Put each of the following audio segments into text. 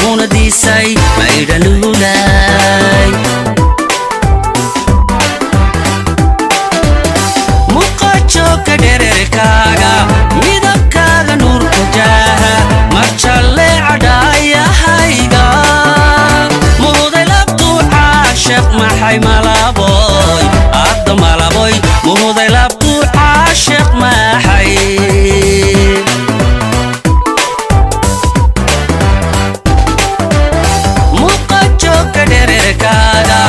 muunadiisay maydhaluulay muqajoogka dhererkaaga midabkaaga nuurka jaaha marjalle cadhaayahayga muhuday labtuu caashiq maxay malaboy adda malaboy muhuday labtuu caashiq maxay muqajoogka dhererkaaga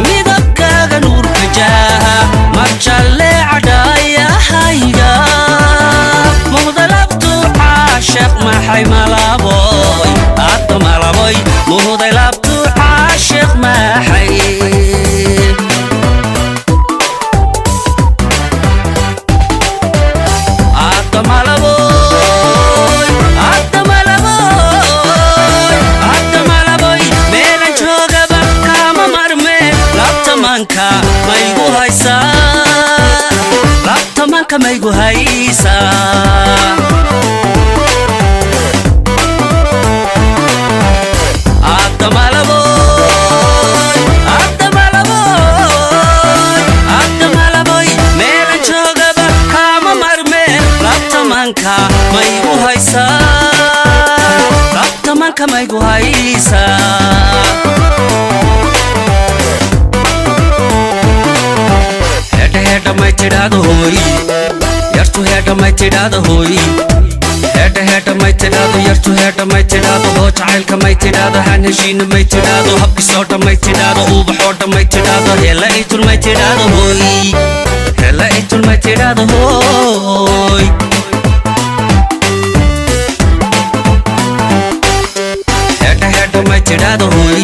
midabkaaga nuurka jaaha marjalle cadhaayahayga muhuday labtuu caashiq maxay malaboy adda malaboy muhuday labtuu caashiq maxay maygu haysaa labtamanka maygu haysaa adda malaboy meelan joogaba kama marmeen labtamanka maygu haysaa labtamanka maygu haysaa may tidhaado hooy yartu heedha may tidhaado hooy heedha may tidhaado yartu heedha may tidhaado hoo jacaylka may tidhaado haan heshiina may tidhaado habkisoodha may tidhaado uubaxoodha may tidhaado hela itul may tidhaado hooy hela itul may tidhaado hooy heedha may tidhaado hooy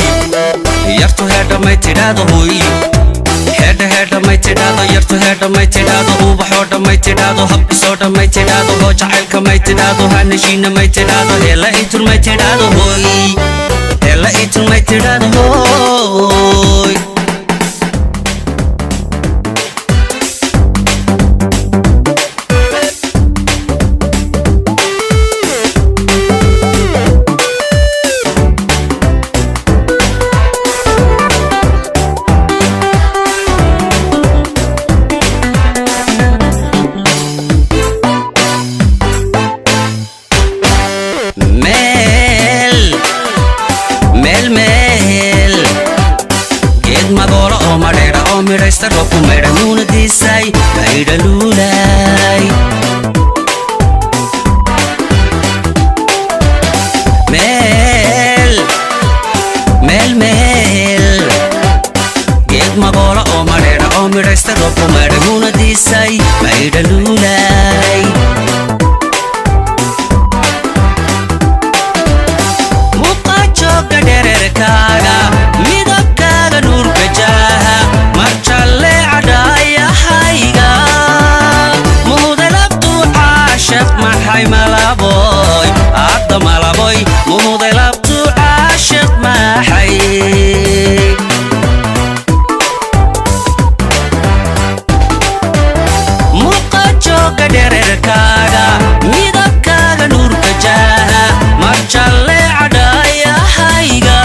yartu heedha may tidhaado hooy heedha may tidhaado yartu heedha may tidhaado uubaxoodha may tidhaado habkisoodha may tidhaado hoo jacaylka may tidhaado haan heshiina may tidhaado hela itul may tidhaado hooy hela itul may tidhaado hooy miraysta roobku maydha muunadiisay maydhaluulay meel geed magoola oo madheedha oo midhaysta roobku maydha muunadiisay maydhaluulay muqajoogga dhererkaaga midabkaaga nuurka jaaha marjalle cadhaayahayga muhuday labtuu caashiq maxay malaboy adda malaboy muhuday labtuu caashiq maxay muqajoogga dhererkaaga midabkaaga nuurka jaaha marjalle cadhaayahayga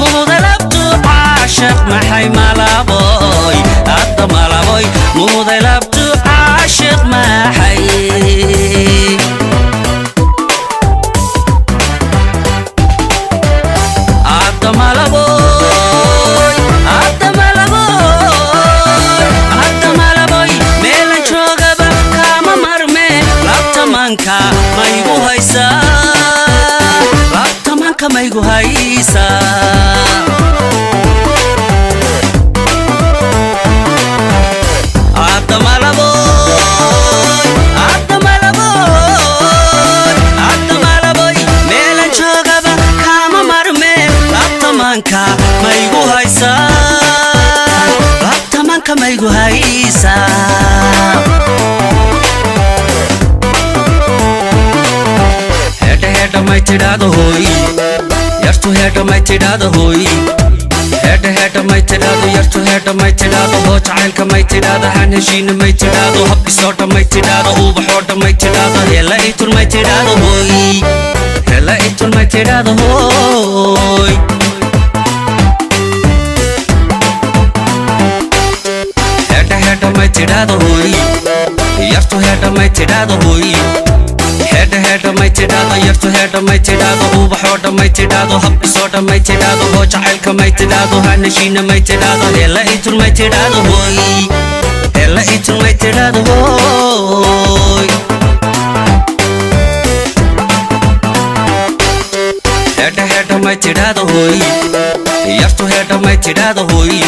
muhuday labtuu caashiq maxay malaboy adda malaboy muhuday labtuu caashiq maxay adda malaboy meelan joogaba kama marmee labtamanka maygu haysaa labtamanka maygu haysaa adda malaboy meelan joogaba kama marmee labtamanka maygu haysaa labtamanka maygu haysaa heedha may tidhaado hooy yartu heedha may tidhaado hooy هيدا هيدا ما يتدادو يرتو هيدا ما يتدادو هو جعيلك ما يتدادو هنهشينا ما يتدادو هبكي صوتا ما يتدادو وبحورتا ما يتدادو هلا ايتو ما يتدادو هوي هلا ايتو ما يتدادو هوي هيدا هيدا ما يتدادو هوي يرتو هيدا ما يتدادو هوي هيدا هيدا ما يتدادو يرتو هيدا ما يتدادو وبحورتا ما يتدادو هبكي صوتا ما يتدادو هو جعيلك ما يتدادو هنهشينا ما يتدادو هلا ايتو ما يتدادو هوي هلا ايتو ما يتدادو هوي هيدا هيدا ما يتدادو هوي يرتو هيدا ما يتدادو هوي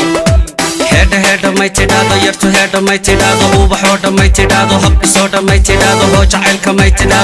هيدا هيدا ما يتدادو يرتو هيدا ما يتدادو وبحورتا ما يتدادو هبكي صوتا ما يتدادو هو جعيلك ما يتدادو